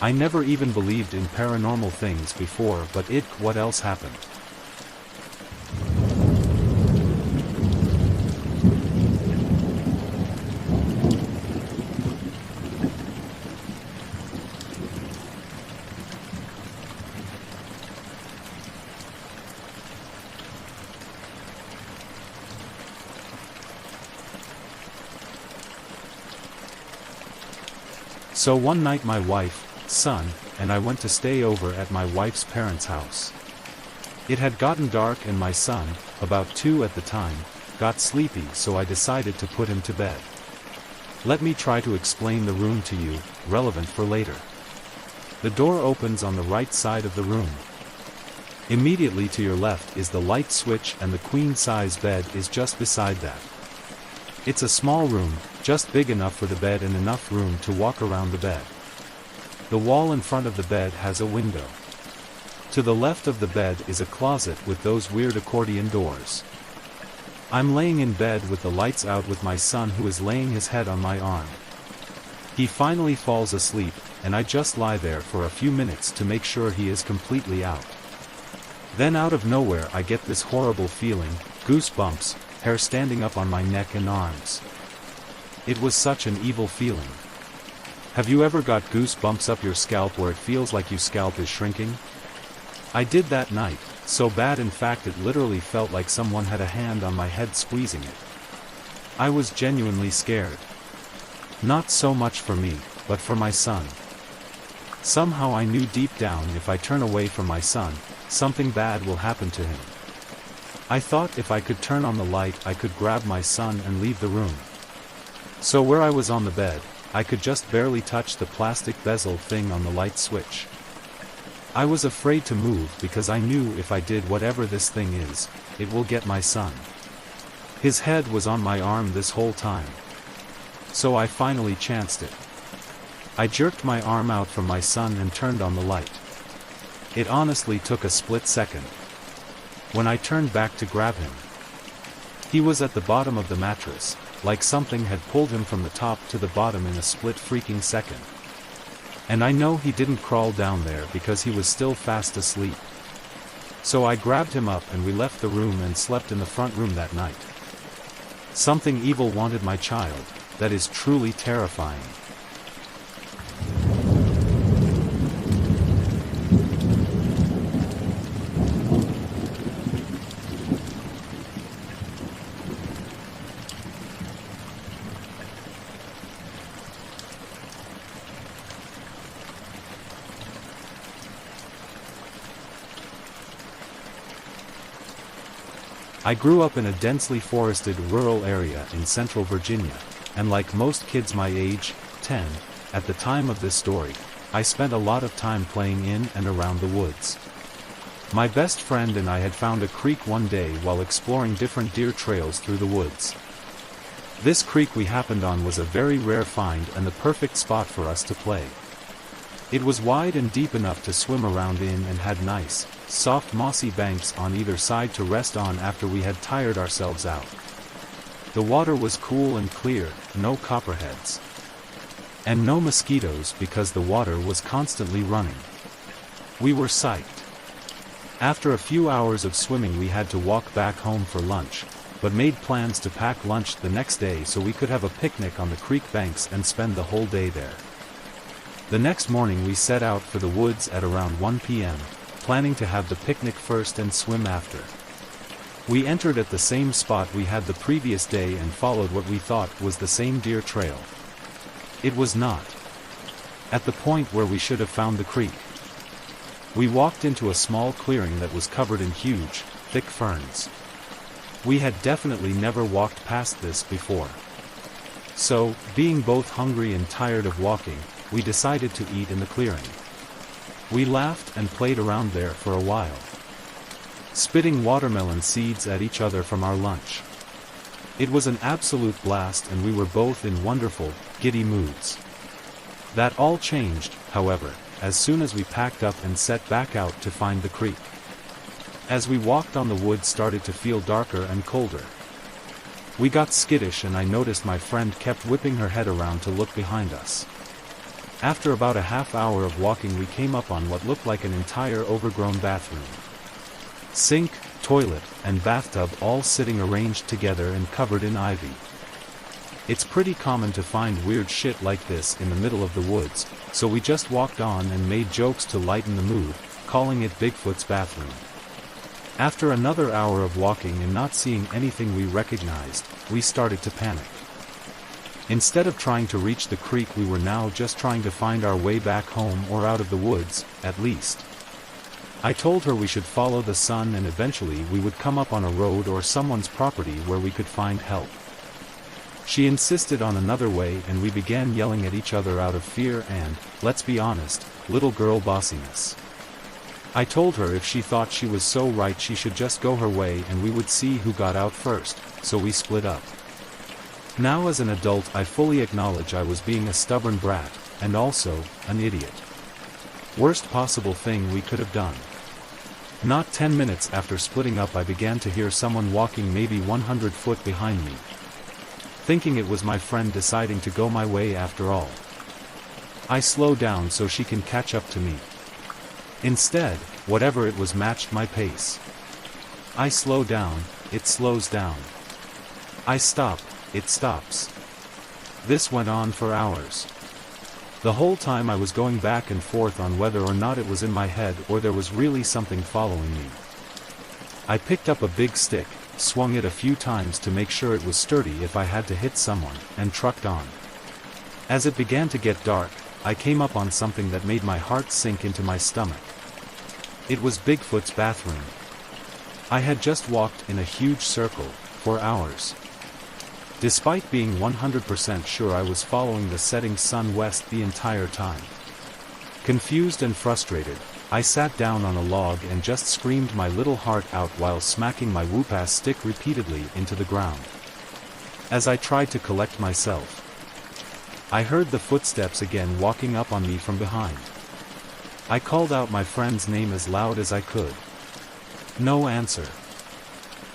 I never even believed in paranormal things before, but what else happened? So one night my wife, son, and I went to stay over at my wife's parents' house. It had gotten dark and my son, about 2 at the time, got sleepy, so I decided to put him to bed. Let me try to explain the room to you, relevant for later. The door opens on the right side of the room. Immediately to your left is the light switch and the queen-size bed is just beside that. It's a small room, just big enough for the bed and enough room to walk around the bed. The wall in front of the bed has a window. To the left of the bed is a closet with those weird accordion doors. I'm laying in bed with the lights out with my son, who is laying his head on my arm. He finally falls asleep, and I just lie there for a few minutes to make sure he is completely out. Then out of nowhere I get this horrible feeling, goosebumps, hair standing up on my neck and arms. It was such an evil feeling. Have you ever got goosebumps up your scalp where it feels like your scalp is shrinking? I did that night, so bad in fact it literally felt like someone had a hand on my head squeezing it. I was genuinely scared. Not so much for me, but for my son. Somehow I knew deep down if I turn away from my son, something bad will happen to him. I thought if I could turn on the light I could grab my son and leave the room. So where I was on the bed, I could just barely touch the plastic bezel thing on the light switch. I was afraid to move because I knew if I did whatever this thing is, it will get my son. His head was on my arm this whole time. So I finally chanced it. I jerked my arm out from my son and turned on the light. It honestly took a split second. When I turned back to grab him, he was at the bottom of the mattress, like something had pulled him from the top to the bottom in a split freaking second. And I know he didn't crawl down there because he was still fast asleep. So I grabbed him up and we left the room and slept in the front room that night. Something evil wanted my child. That is truly terrifying. I grew up in a densely forested rural area in central Virginia, and like most kids my age, 10, at the time of this story, I spent a lot of time playing in and around the woods. My best friend and I had found a creek one day while exploring different deer trails through the woods. This creek we happened on was a very rare find and the perfect spot for us to play. It was wide and deep enough to swim around in and had nice, soft mossy banks on either side to rest on after we had tired ourselves out. The water was cool and clear, no copperheads. And no mosquitoes because the water was constantly running. We were psyched. After a few hours of swimming we had to walk back home for lunch, but made plans to pack lunch the next day so we could have a picnic on the creek banks and spend the whole day there. The next morning we set out for the woods at around 1 p.m., planning to have the picnic first and swim after. We entered at the same spot we had the previous day and followed what we thought was the same deer trail. It was not. At the point where we should have found the creek. We walked into a small clearing that was covered in huge, thick ferns. We had definitely never walked past this before. So, being both hungry and tired of walking, we decided to eat in the clearing. We laughed and played around there for a while, spitting watermelon seeds at each other from our lunch. It was an absolute blast and we were both in wonderful, giddy moods. That all changed, however, as soon as we packed up and set back out to find the creek. As we walked on, the woods started to feel darker and colder. We got skittish and I noticed my friend kept whipping her head around to look behind us. After about a half hour of walking we came up on what looked like an entire overgrown bathroom. Sink, toilet, and bathtub all sitting arranged together and covered in ivy. It's pretty common to find weird shit like this in the middle of the woods, so we just walked on and made jokes to lighten the mood, calling it Bigfoot's bathroom. After another hour of walking and not seeing anything we recognized, we started to panic. Instead of trying to reach the creek we were now just trying to find our way back home or out of the woods, at least. I told her we should follow the sun and eventually we would come up on a road or someone's property where we could find help. She insisted on another way and we began yelling at each other out of fear and, let's be honest, little girl bossiness. I told her if she thought she was so right she should just go her way and we would see who got out first, so we split up. Now as an adult I fully acknowledge I was being a stubborn brat, and also, an idiot. Worst possible thing we could have done. Not 10 minutes after splitting up, I began to hear someone walking maybe 100 foot behind me. Thinking it was my friend deciding to go my way after all. I slow down so she can catch up to me. Instead, whatever it was matched my pace. I slow down, it slows down. I stop, it stops. This went on for hours. The whole time I was going back and forth on whether or not it was in my head or there was really something following me. I picked up a big stick, swung it a few times to make sure it was sturdy if I had to hit someone, and trucked on. As it began to get dark, I came up on something that made my heart sink into my stomach. It was Bigfoot's bathroom. I had just walked in a huge circle, for hours. Despite being 100% sure I was following the setting sun west the entire time. Confused and frustrated, I sat down on a log and just screamed my little heart out while smacking my whoop-ass stick repeatedly into the ground. As I tried to collect myself, I heard the footsteps again walking up on me from behind. I called out my friend's name as loud as I could. No answer.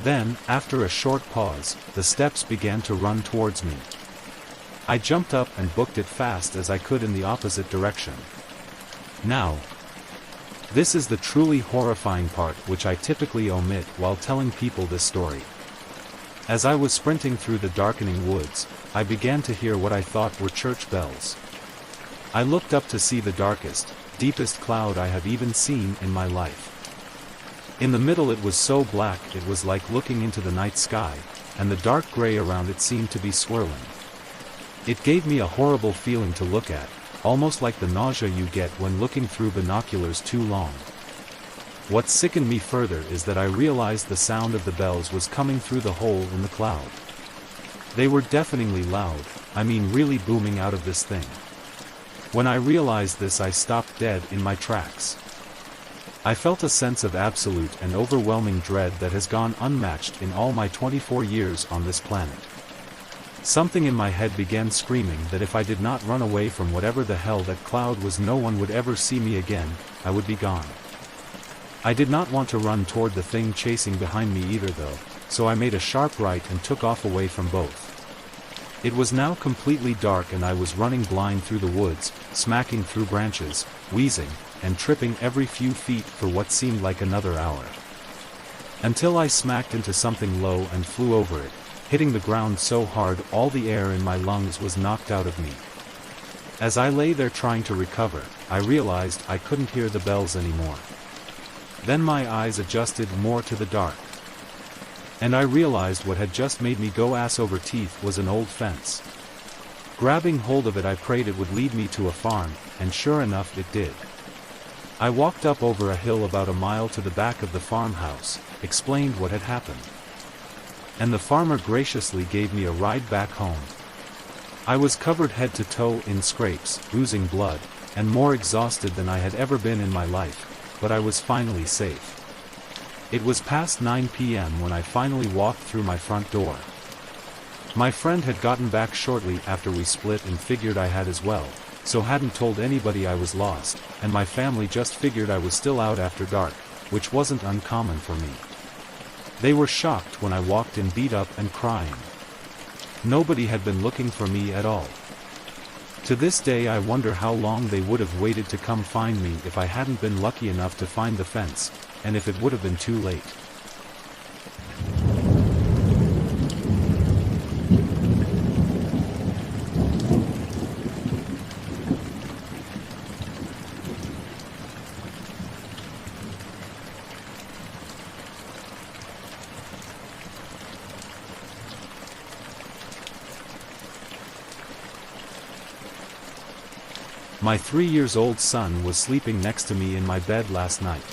Then, after a short pause, the steps began to run towards me. I jumped up and booked it fast as I could in the opposite direction. Now, this is the truly horrifying part which I typically omit while telling people this story. As I was sprinting through the darkening woods, I began to hear what I thought were church bells. I looked up to see the darkest, deepest cloud I have even seen in my life. In the middle it was so black it was like looking into the night sky, and the dark gray around it seemed to be swirling. It gave me a horrible feeling to look at, almost like the nausea you get when looking through binoculars too long. What sickened me further is that I realized the sound of the bells was coming through the hole in the cloud. They were deafeningly loud, I mean really booming out of this thing. When I realized this, I stopped dead in my tracks. I felt a sense of absolute and overwhelming dread that has gone unmatched in all my 24 years on this planet. Something in my head began screaming that if I did not run away from whatever the hell that cloud was, no one would ever see me again, I would be gone. I did not want to run toward the thing chasing behind me either though, so I made a sharp right and took off away from both. It was now completely dark and I was running blind through the woods, smacking through branches, wheezing, and tripping every few feet for what seemed like another hour. Until I smacked into something low and flew over it, hitting the ground so hard all the air in my lungs was knocked out of me. As I lay there trying to recover, I realized I couldn't hear the bells anymore. Then my eyes adjusted more to the dark. And I realized what had just made me go ass over teeth was an old fence. Grabbing hold of it, I prayed it would lead me to a farm, and sure enough it did. I walked up over a hill about a mile to the back of the farmhouse, explained what had happened. And the farmer graciously gave me a ride back home. I was covered head to toe in scrapes, oozing blood, and more exhausted than I had ever been in my life, but I was finally safe. It was past 9 p.m. when I finally walked through my front door. My friend had gotten back shortly after we split and figured I had as well, so hadn't told anybody I was lost, and my family just figured I was still out after dark, which wasn't uncommon for me. They were shocked when I walked in beat up and crying. Nobody had been looking for me at all. To this day I wonder how long they would have waited to come find me if I hadn't been lucky enough to find the fence, and if it would have been too late. My 3-year-old son was sleeping next to me in my bed last night.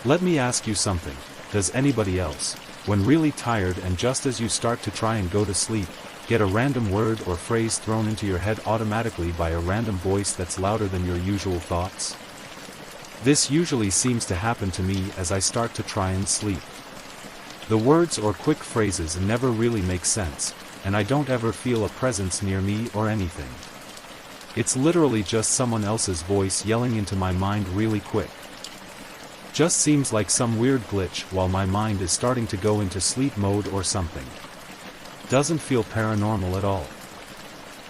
Let me ask you something, does anybody else, when really tired and just as you start to try and go to sleep, get a random word or phrase thrown into your head automatically by a random voice that's louder than your usual thoughts? This usually seems to happen to me as I start to try and sleep. The words or quick phrases never really make sense, and I don't ever feel a presence near me or anything. It's literally just someone else's voice yelling into my mind really quick. Just seems like some weird glitch while my mind is starting to go into sleep mode or something. Doesn't feel paranormal at all.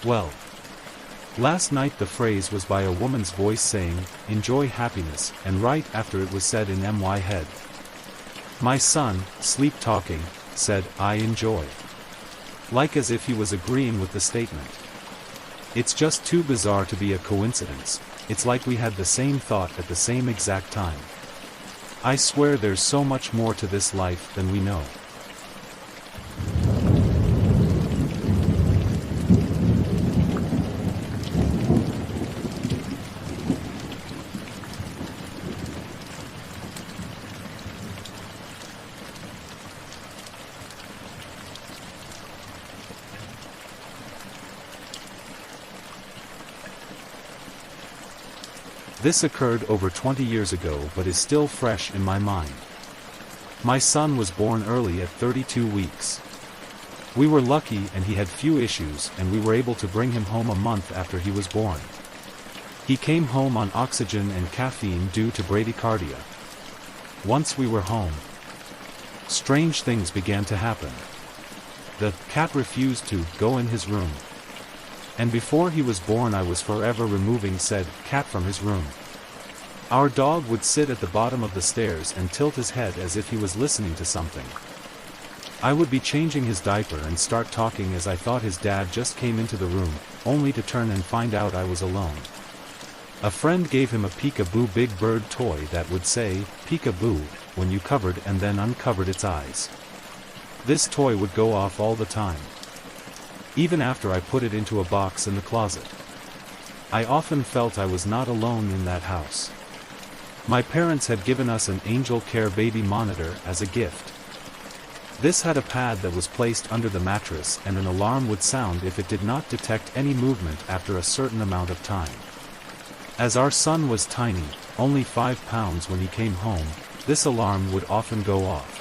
Well, last night the phrase was by a woman's voice saying, "Enjoy happiness," and right after it was said in my head. My son, sleep talking, said, "I enjoy." Like as if he was agreeing with the statement. It's just too bizarre to be a coincidence. It's like we had the same thought at the same exact time. I swear there's so much more to this life than we know. This occurred over 20 years ago but is still fresh in my mind. My son was born early at 32 weeks. We were lucky and he had few issues and we were able to bring him home a month after he was born. He came home on oxygen and caffeine due to bradycardia. Once we were home, strange things began to happen. The cat refused to go in his room. And before he was born I was forever removing said cat from his room. Our dog would sit at the bottom of the stairs and tilt his head as if he was listening to something. I would be changing his diaper and start talking as I thought his dad just came into the room, only to turn and find out I was alone. A friend gave him a peekaboo Big Bird toy that would say, "Peekaboo," when you covered and then uncovered its eyes. This toy would go off all the time. Even after I put it into a box in the closet. I often felt I was not alone in that house. My parents had given us an Angel Care baby monitor as a gift. This had a pad that was placed under the mattress and an alarm would sound if it did not detect any movement after a certain amount of time. As our son was tiny, only 5 pounds when he came home, this alarm would often go off.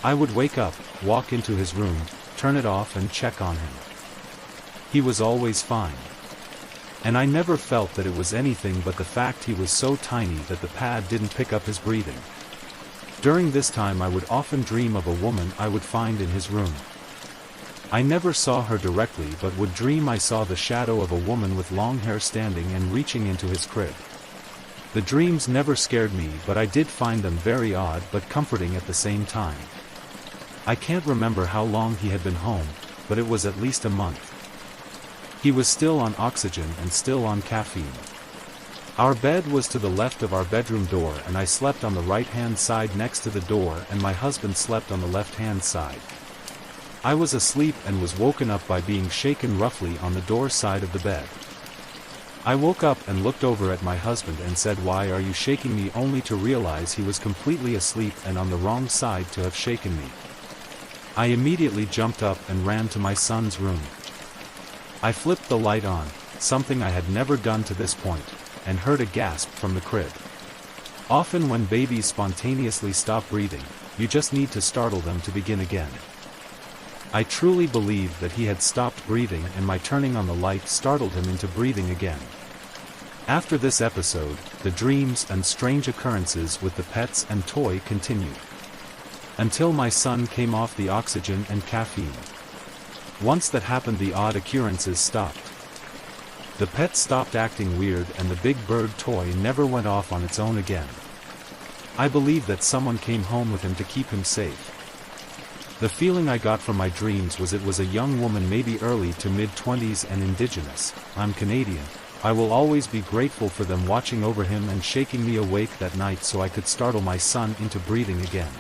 I would wake up, walk into his room, turn it off and check on him. He was always fine. And I never felt that it was anything but the fact he was so tiny that the pad didn't pick up his breathing. During this time I would often dream of a woman I would find in his room. I never saw her directly but would dream I saw the shadow of a woman with long hair standing and reaching into his crib. The dreams never scared me but I did find them very odd but comforting at the same time. I can't remember how long he had been home, but it was at least a month. He was still on oxygen and still on caffeine. Our bed was to the left of our bedroom door and I slept on the right-hand side next to the door and my husband slept on the left-hand side. I was asleep and was woken up by being shaken roughly on the door side of the bed. I woke up and looked over at my husband and said, "Why are you shaking me?" only to realize he was completely asleep and on the wrong side to have shaken me. I immediately jumped up and ran to my son's room. I flipped the light on, something I had never done to this point, and heard a gasp from the crib. Often when babies spontaneously stop breathing, you just need to startle them to begin again. I truly believed that he had stopped breathing and my turning on the light startled him into breathing again. After this episode, the dreams and strange occurrences with the pets and toy continued. Until my son came off the oxygen and caffeine. Once that happened the odd occurrences stopped. The pet stopped acting weird and the Big Bird toy never went off on its own again. I believe that someone came home with him to keep him safe. The feeling I got from my dreams was it was a young woman maybe early to mid-20s and indigenous. I'm Canadian. I will always be grateful for them watching over him and shaking me awake that night so I could startle my son into breathing again.